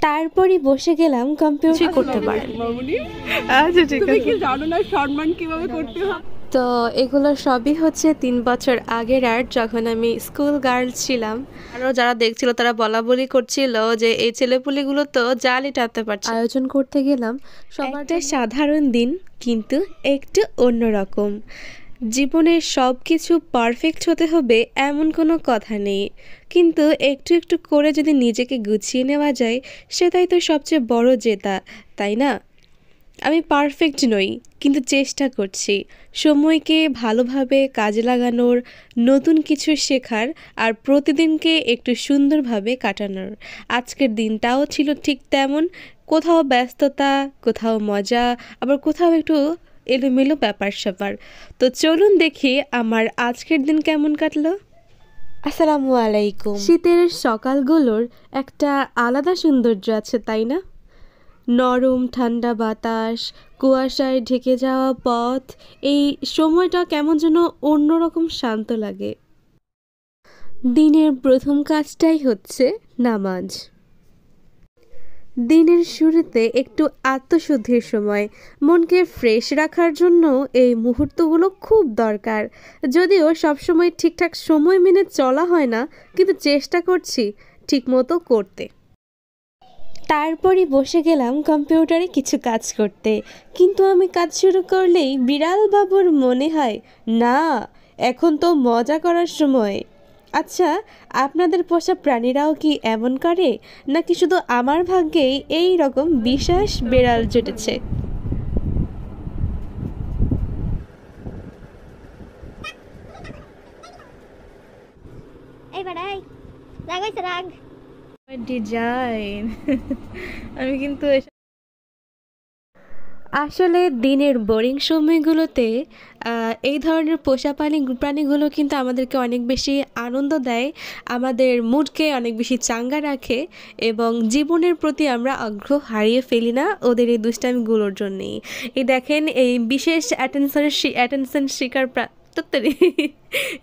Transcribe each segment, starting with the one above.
তারপরই বসে গেলাম কম্পিউটার করতে পারেন। আচ্ছা ঠিক আছে। তুমি কি জানো না সম্মান কিভাবে করতে হয়? তো এগুলো সবই হচ্ছে 3 বছর আগের আর্ট, যখন আমি স্কুল গার্ল ছিলাম। আরও যারা দেখছিল তারা বলা বলি করছিল যে এই ছেলেপুলিগুলো তো জালই টানতে পারছে। আয়োজন করতে গেলাম সবার একটা সাধারণ দিন, কিন্তু একটু অন্যরকম। জীবনের সব কিছু পারফেক্ট হতে হবে এমন কোনো কথা নেই, কিন্তু একটু একটু করে যদি নিজেকে গুছিয়ে নেওয়া যায় সেটাই তো সবচেয়ে বড় জেতা, তাই না? আমি পারফেক্ট নই, কিন্তু চেষ্টা করছি সময়কে ভালোভাবে কাজে লাগানোর, নতুন কিছু শেখার আর প্রতিদিনকে একটু সুন্দরভাবে কাটানোর। আজকের দিনটাও ছিল ঠিক তেমন, কোথাও ব্যস্ততা, কোথাও মজা, আবার কোথাও একটু এলোমেলো ব্যাপার স্যাপার। তো চলুন দেখি আমার আজকের দিন কেমন কাটলো। আসসালামু আলাইকুম। শীতের সকালগুলোর একটা আলাদা সৌন্দর্য আছে, তাই না? নরম ঠান্ডা বাতাস, কুয়াশায় ঢেকে যাওয়া পথ, এই সময়টা কেমন যেন অন্যরকম শান্ত লাগে। দিনের প্রথম কাজটাই হচ্ছে নামাজ। দিনের শুরুতে একটু আত্মশুদ্ধির সময়, মনকে ফ্রেশ রাখার জন্য এই মুহূর্তগুলো খুব দরকার। যদিও সবসময় ঠিকঠাক সময় মেনে চলা হয় না, কিন্তু চেষ্টা করছি ঠিকমতো করতে। তারপরই বসে গেলাম কম্পিউটারে কিছু কাজ করতে, কিন্তু আমি কাজ শুরু করলেই বিড়াল বাবুর মনে হয় না, এখন তো মজা করার সময়। আচ্ছা, আপনাদের পোষা প্রাণীরাও কি এমন করে, নাকি শুধু আমার ভাগ্যেই এই রকম বিশেষ বিড়াল জুটেছে? ডিজাইন আমি কিন্তু আসলে দিনের বোরিং সময়গুলোতে এই ধরনের পোষা প্রাণীগুলো কিন্তু আমাদেরকে অনেক বেশি আনন্দ দেয়, আমাদের মুডকে অনেক বেশি চাঙ্গা রাখে, এবং জীবনের প্রতি আমরা আগ্রহ হারিয়ে ফেলি না ওদের এই দুষ্টামিগুলোর জন্যেই। এই দেখেন, এই বিশেষ অ্যাটেনশন শিকার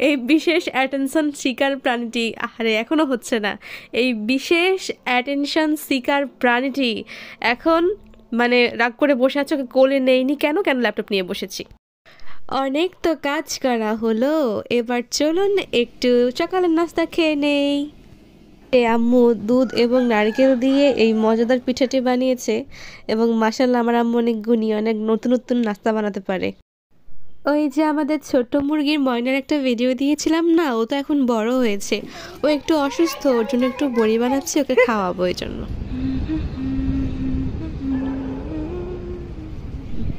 এই বিশেষ অ্যাটেনশন শিকার প্রাণীটি, আরে এখনও হচ্ছে না, এই বিশেষ অ্যাটেনশন শিকার প্রাণীটি এখন মানে রাগ করে বসে আছে, ওকে কোলে নেইনি কেন ল্যাপটপ নিয়ে বসেছি। অনেক তো কাজ করা হলো, এবার চলুন একটু সকালের নাস্তা খেয়ে নেই। আম্মু দুধ এবং নারকেল দিয়ে এই মজাদার পিঠাটি বানিয়েছে, এবং মাশাআল্লাহ আমার আম্মু অনেক গুণী, অনেক নতুন নতুন নাস্তা বানাতে পারে। ওই যে আমাদের ছোট্ট মুরগির ময়নার একটা ভিডিও দিয়েছিলাম না, ও তো এখন বড় হয়েছে, ও একটু অসুস্থ, ওর জন্য একটু বড়ি বানাচ্ছি, ওকে খাওয়াবো এই জন্য।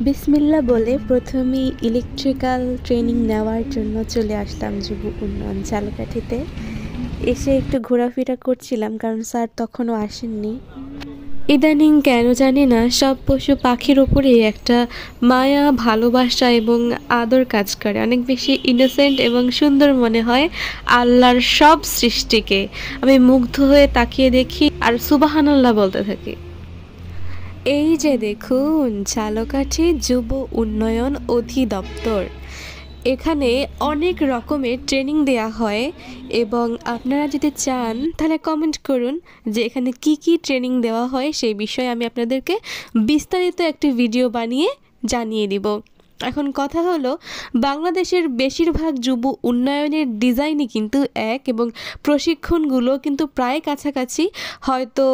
বিসমিল্লাহ বলে প্রথমেই ইলেকট্রিক্যাল ট্রেনিং নেওয়ার জন্য চলে আসলাম যুব উন্নয়ন ঝালকাঠিতে। এসে একটু ঘোরাফেরা করছিলাম, কারণ স্যার তখনও আসেননি। ইদানিং কেন জানি না সব পশু পাখির ওপরে একটা মায়া, ভালোবাসা এবং আদর কাজ করে, অনেক বেশি ইনোসেন্ট এবং সুন্দর মনে হয় আল্লাহর সব সৃষ্টিকে। আমি মুগ্ধ হয়ে তাকিয়ে দেখি আর সুবহানাল্লাহ বলতে থাকি। এই যে দেখুন, ঝালকাঠি যুব উন্নয়ন অধিদপ্তর, এখানে অনেক রকমের ট্রেনিং দেয়া হয়, এবং আপনারা যদি চান তাহলে কমেন্ট করুন যে এখানে কি কি ট্রেনিং দেওয়া হয়, সেই বিষয়ে আমি আপনাদেরকে বিস্তারিত একটি ভিডিও বানিয়ে জানিয়ে দিব। এখন কথা হলো, বাংলাদেশের বেশিরভাগ যুব উন্নয়নের ডিজাইনই কিন্তু এক, এবং প্রশিক্ষণগুলো কিন্তু প্রায় কাছাকাছি। হয়তো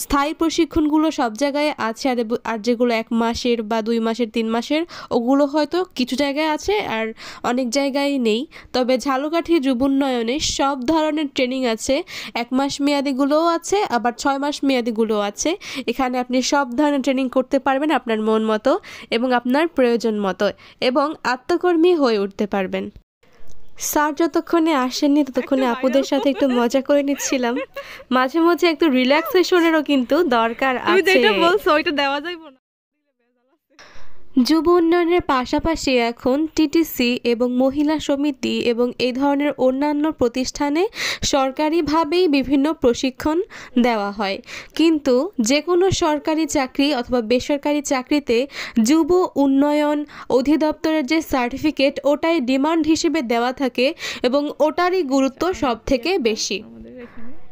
স্থায়ী প্রশিক্ষণগুলো সব জায়গায় আছে, আর যেগুলো 1 মাসের বা 2 মাসের 3 মাসের, ওগুলো হয়তো কিছু জায়গায় আছে আর অনেক জায়গায় নেই। তবে ঝালকাঠি যুব উন্নয়নে সব ধরনের ট্রেনিং আছে, 1 মাস মেয়াদিগুলোও আছে, আবার 6 মাস মেয়াদিগুলোও আছে। এখানে আপনি সব ধরনের ট্রেনিং করতে পারবেন আপনার মন মতো এবং আপনার প্রয়োজন মতো, এবং আত্মকর্মী হয়ে উঠতে পারবেন। স্যার যতক্ষণে আসেননি ততক্ষণে আপুদের সাথে একটু মজা করে নিচ্ছিলাম। মাঝে মাঝে একটু রিল্যাক্সেশনেরও কিন্তু দরকার আছে। তুমি যেটা বলছো ওইটা দেওয়া যাবে না। যুব উন্নয়নের পাশাপাশি এখন টিটিসি এবং মহিলা সমিতি এবং এই ধরনের অন্যান্য প্রতিষ্ঠানে সরকারিভাবেই বিভিন্ন প্রশিক্ষণ দেওয়া হয়, কিন্তু যে কোনো সরকারি চাকরি অথবা বেসরকারি চাকরিতে যুব উন্নয়ন অধিদপ্তরের যে সার্টিফিকেট, ওটাই ডিমান্ড হিসেবে দেওয়া থাকে, এবং ওটারই গুরুত্ব সব থেকে বেশি।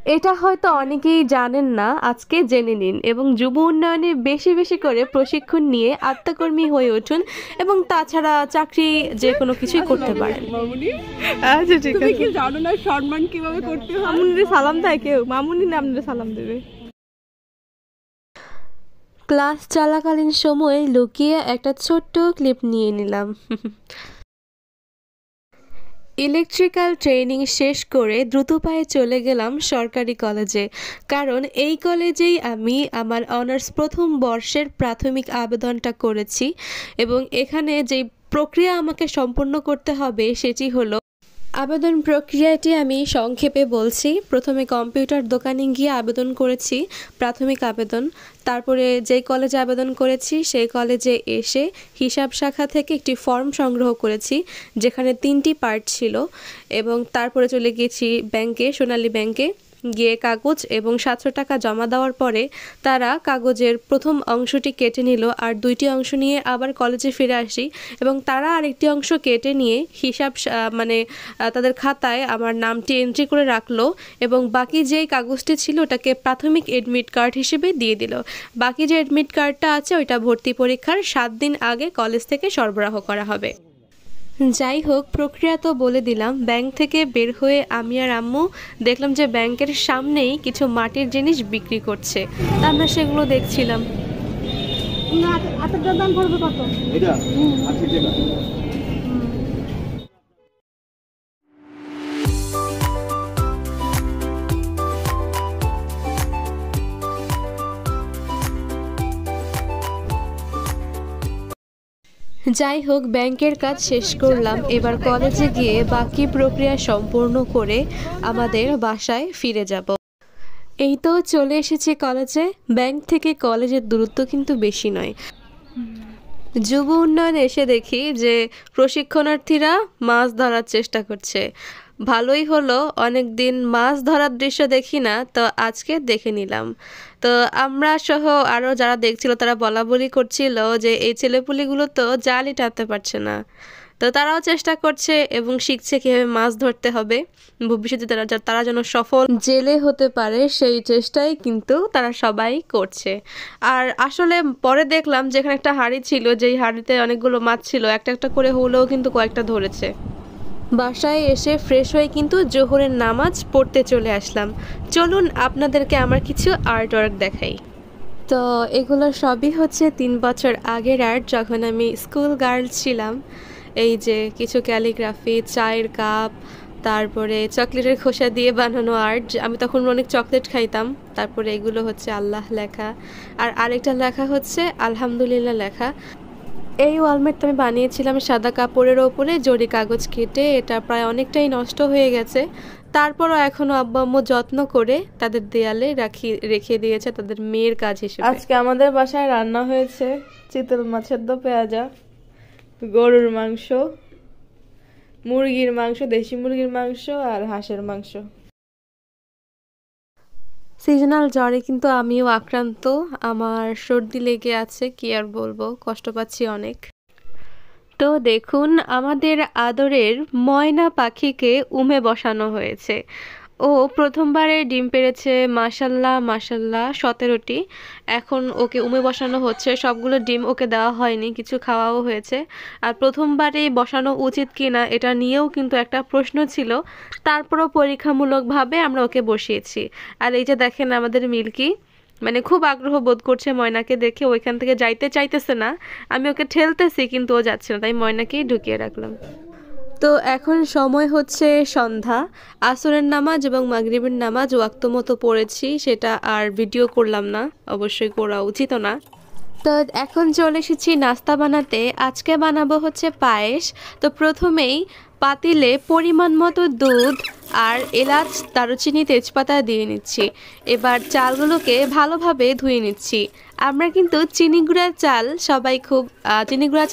এটা হয়তো অনেকেই জানেন না, আজকে জেনে নিন এবং যুব উন্নয়নে বেশি বেশি করে প্রশিক্ষণ নিয়ে আত্মকর্মী হয়ে উঠুন এবং তাছাড়া চাকরি যে কোনো কিছুই করতে পারেন। মামুনি আচ্ছা ঠিক আছে। তুমি কি জানো না সম্মান কিভাবে করতে হয়? মামুনির সালাম দেয় কেউ? মামুনি না আপনাদের সালাম দেবে। ক্লাস চলাকালীন সময়ে লুকিয়ে একটা ছোট্ট ক্লিপ নিয়ে নিলাম। ইলেকট্রিক্যাল ট্রেনিং শেষ করে দ্রুত পায়ে চলে গেলাম সরকারি কলেজে, কারণ এই কলেজেই আমি আমার অনার্স প্রথম বর্ষের প্রাথমিক আবেদনটা করেছি এবং এখানে যেই প্রক্রিয়া আমাকে সম্পূর্ণ করতে হবে সেটি হলো, আবেদন প্রক্রিয়াটি আমি সংক্ষেপে বলছি। প্রথমে কম্পিউটার দোকানে গিয়ে আবেদন করেছি, প্রাথমিক আবেদন। তারপরে যেই কলেজে আবেদন করেছি সেই কলেজে এসে হিসাব শাখা থেকে একটি ফর্ম সংগ্রহ করেছি যেখানে 3টি পার্ট ছিল এবং তারপরে চলে গেছি ব্যাংকে, সোনালী ব্যাংকে গিয়ে কাগজ এবং 700 টাকা জমা দেওয়ার পরে তারা কাগজের প্রথম অংশটি কেটে নিল আর 2টি অংশ নিয়ে আবার কলেজে ফিরে আসি এবং তারা আরেকটি অংশ কেটে নিয়ে হিসাব তাদের খাতায় আমার নামটি এন্ট্রি করে রাখলো এবং বাকি যেই কাগজটি ছিল ওটাকে প্রাথমিক এডমিট কার্ড হিসেবে দিয়ে দিল। বাকি যে এডমিট কার্ডটা আছে ওইটা ভর্তি পরীক্ষার 7 দিন আগে কলেজ থেকে সরবরাহ করা হবে। যাই হোক, প্রক্রিয়া তো বলে দিলাম। ব্যাংক থেকে বের হয়ে আমি আর আম্মু দেখলাম যে ব্যাংকের সামনেই কিছু মাটির জিনিস বিক্রি করছে, তা আমরা সেগুলো দেখছিলাম। যাই হোক, ব্যাংকের কাজ শেষ করলাম। এবার কলেজে গিয়ে বাকি প্রক্রিয়া সম্পূর্ণ করে আমাদের বাসায় ফিরে যাব। এই তো চলে এসেছি কলেজে। ব্যাংক থেকে কলেজের দূরত্ব কিন্তু বেশি নয়। যুব উন্নয়নে এসে দেখি যে প্রশিক্ষণার্থীরা মাছ ধরার চেষ্টা করছে। ভালোই হলো, অনেক দিন মাছ ধরার দৃশ্য দেখি না, তো আজকে দেখে নিলাম। তো আমরা সহ আরও যারা দেখছিল তারা বলাবলি করছিল যে এই ছেলেপুলিগুলো তো জালই টানতে পারছে না, তো তারাও চেষ্টা করছে এবং শিখছে কীভাবে মাছ ধরতে হবে, ভবিষ্যতে তারা যেন সফল জেলে হতে পারে সেই চেষ্টাই কিন্তু তারা সবাই করছে। আর আসলে পরে দেখলাম যে এখানে একটা হাঁড়ি ছিল, যেই হাঁড়িতে অনেকগুলো মাছ ছিল, একটা একটা করে হলেও কিন্তু কয়েকটা ধরেছে। বাসায় এসে ফ্রেশ হয়ে কিন্তু জোহরের নামাজ পড়তে চলে আসলাম। চলুন আপনাদেরকে আমার কিছু আর্ট ওয়ার্ক দেখাই। তো এগুলো সবই হচ্ছে 3 বছর আগের আর্ট, যখন আমি স্কুল গার্ল ছিলাম। এই যে কিছু ক্যালিগ্রাফি, চায়ের কাপ, তারপরে চকলেটের খোসা দিয়ে বানানো আর্ট, আমি তখন অনেক চকলেট খাইতাম। তারপরে এগুলো হচ্ছে আল্লাহ লেখা, আর আরেকটা লেখা হচ্ছে আলহামদুলিল্লাহ লেখা। এই ওয়ালমেটটা আমি বানিয়েছিলাম সাদা কাপড়ের ওপরে জরি কাগজ কেটে। এটা প্রায় অনেকটাই নষ্ট হয়ে গেছে, তারপরও এখনো আব্বু আম্মু যত্ন করে তাদের দেয়ালে রেখে দিয়েছে তাদের মেয়ের কাজ হিসেবে। আজকে আমাদের বাসায় রান্না হয়েছে চিতল মাছের দো পেঁয়াজা, গরুর মাংস, মুরগির মাংস, দেশি মুরগির মাংস আর হাঁসের মাংস। সিজনাল জ্বরে কিন্তু আমিও আক্রান্ত, আমার সর্দি লেগে আছে, কি আর বলবো, কষ্ট পাচ্ছি অনেক। তো দেখুন, আমাদের আদরের ময়না পাখিকে উমে বসানো হয়েছে। ও প্রথমবারে ডিম পেড়েছে, মাশাল্লাহ মাশাল্লাহ 17টি। এখন ওকে উমে বসানো হচ্ছে, সবগুলো ডিম ওকে দেওয়া হয়নি, কিছু খাওয়াও হয়েছে। আর প্রথমবারেই বসানো উচিত কিনা এটা নিয়েও কিন্তু একটা প্রশ্ন ছিল, তারপরও পরীক্ষামূলকভাবে আমরা ওকে বসিয়েছি। আর এই যে দেখেন আমাদের মিল্কি, মানে খুব আগ্রহ বোধ করছে ময়নাকে দেখে, ওইখান থেকে যাইতে চাইতেছে না। আমি ওকে ঠেলতেছি কিন্তু ও যাচ্ছে না, তাই ময়নাকেই ঢুকিয়ে রাখলাম। তো এখন সময় হচ্ছে সন্ধ্যা। আসরের নামাজ এবং মাগরিবের নামাজ ওয়াক্ত মতো পড়েছি, সেটা আর ভিডিও করলাম না, অবশ্যই করা উচিত না। তো এখন চলে এসেছি নাস্তা বানাতে। আজকে বানাবো হচ্ছে পায়েস। তো প্রথমেই পাতিলে পরিমাণ মতো দুধ আর এলাচ, দারুচিনি, তেজপাতা দিয়ে নিচ্ছি। এবার চালগুলোকে ভালোভাবে ধুয়ে নিচ্ছি। আমরা কিন্তু চিনি গুঁড়ার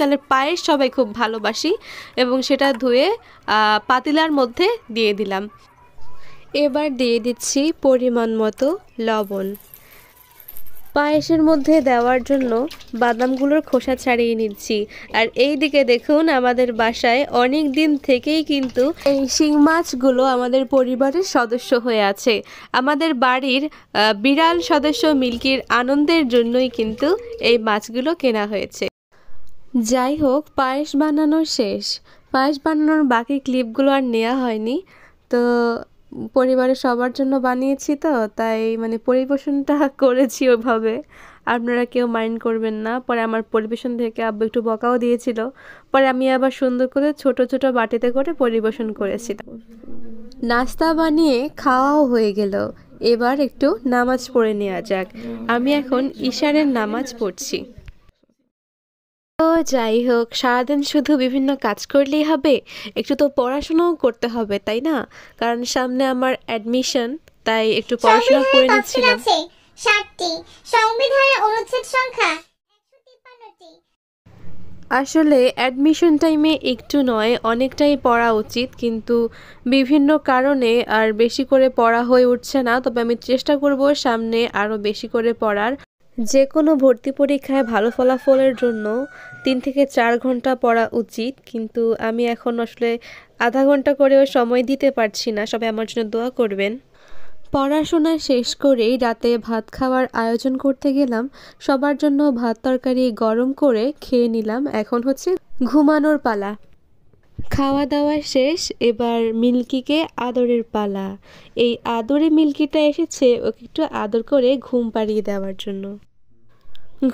চালের পায়েস সবাই খুব ভালোবাসি এবং সেটা ধুয়ে পাতিলার মধ্যে দিয়ে দিলাম। এবার দিয়ে দিচ্ছি পরিমাণ মতো লবণ। পায়েসের মধ্যে দেওয়ার জন্য বাদামগুলোর খোসা ছাড়িয়ে নিচ্ছি। আর এই দিকে দেখুন আমাদের বাসায় অনেক দিন থেকেই কিন্তু এই শিং মাছগুলো আমাদের পরিবারের সদস্য হয়ে আছে। আমাদের বাড়ির বিড়াল সদস্য মিল্কির আনন্দের জন্যই কিন্তু এই মাছগুলো কেনা হয়েছে। যাই হোক, পায়েস বানানো শেষ। পায়েস বানানোর বাকি ক্লিপগুলো আর নেওয়া হয়নি। তো পরিবারের সবার জন্য বানিয়েছি, তো তাই মানে পরিবেশনটা করেছি ওইভাবে। আপনারা কেউ মাইন্ড করবেন না। পরে আমার পরিবেশন থেকে আব্বু একটু বকাও দিয়েছিল। পরে আমি আবার সুন্দর করে ছোট ছোট বাটিতে করে পরিবেশন করেছিলাম। নাস্তা বানিয়ে খাওয়াও হয়ে গেল। এবার একটু নামাজ পড়ে নেওয়া যাক। আমি এখন ইশারের নামাজ পড়ছি। তো যাই হোক, সারাদিন শুধু বিভিন্ন কাজ করলেই হবে? একটু তো পড়াশোনাও করতে হবে, তাই না? কারণ সামনে আমার অ্যাডমিশন, তাই একটু পড়াশোনা করে নিচ্ছিলাম। সংবিধানের অনুচ্ছেদ সংখ্যা 153টি। আসলে অ্যাডমিশন টাইমে একটু নয়, অনেকটাই পড়া উচিত, কিন্তু বিভিন্ন কারণে আর বেশি করে পড়া হয়ে উঠছে না। তবে আমি চেষ্টা করব সামনে আরও বেশি করে পড়ার। যে কোনো ভর্তি পরীক্ষায় ভালো ফলাফলের জন্য 3 থেকে 4 ঘন্টা পড়া উচিত, কিন্তু আমি এখন আসলে আধা ঘন্টা করেও সময় দিতে পারছি না। সবাই আমার জন্য দোয়া করবেন। পড়াশোনা শেষ করেই রাতে ভাত খাওয়ার আয়োজন করতে গেলাম। সবার জন্য ভাত তরকারি গরম করে খেয়ে নিলাম। এখন হচ্ছে ঘুমানোর পালা। খাওয়া দাওয়া শেষ, এবার মিল্কিকে আদরের পালা। এই আদরে মিল্কিটা এসেছে ওকে একটু আদর করে ঘুম পাড়িয়ে দেওয়ার জন্য।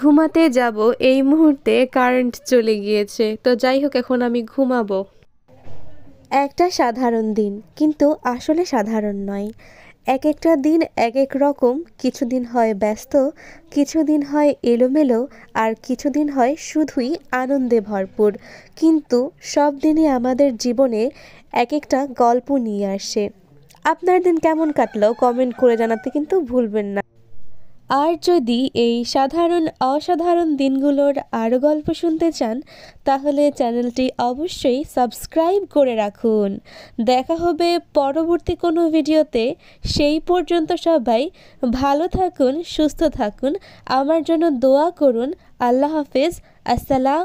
ঘুমাতে যাব, এই মুহূর্তে কারেন্ট চলে গিয়েছে। তো যাই হোক, এখন আমি ঘুমাবো। একটা সাধারণ দিন, কিন্তু আসলে সাধারণ নয়। এক একটা দিন এক এক রকম। কিছুদিন হয় ব্যস্ত, কিছুদিন হয় এলোমেলো, আর কিছুদিন হয় শুধুই আনন্দে ভরপুর। কিন্তু সব দিনই আমাদের জীবনে এক একটা গল্প নিয়ে আসে। আপনার দিন কেমন কাটলো কমেন্ট করে জানাতে কিন্তু ভুলবেন না। আর যদি এই সাধারণ অসাধারণ দিনগুলোর আরও গল্প শুনতে চান, তাহলে চ্যানেলটি অবশ্যই সাবস্ক্রাইব করে রাখুন। দেখা হবে পরবর্তী কোনো ভিডিওতে। সেই পর্যন্ত সবাই ভালো থাকুন, সুস্থ থাকুন, আমার জন্য দোয়া করুন। আল্লাহ হাফেজ। আসসালাম।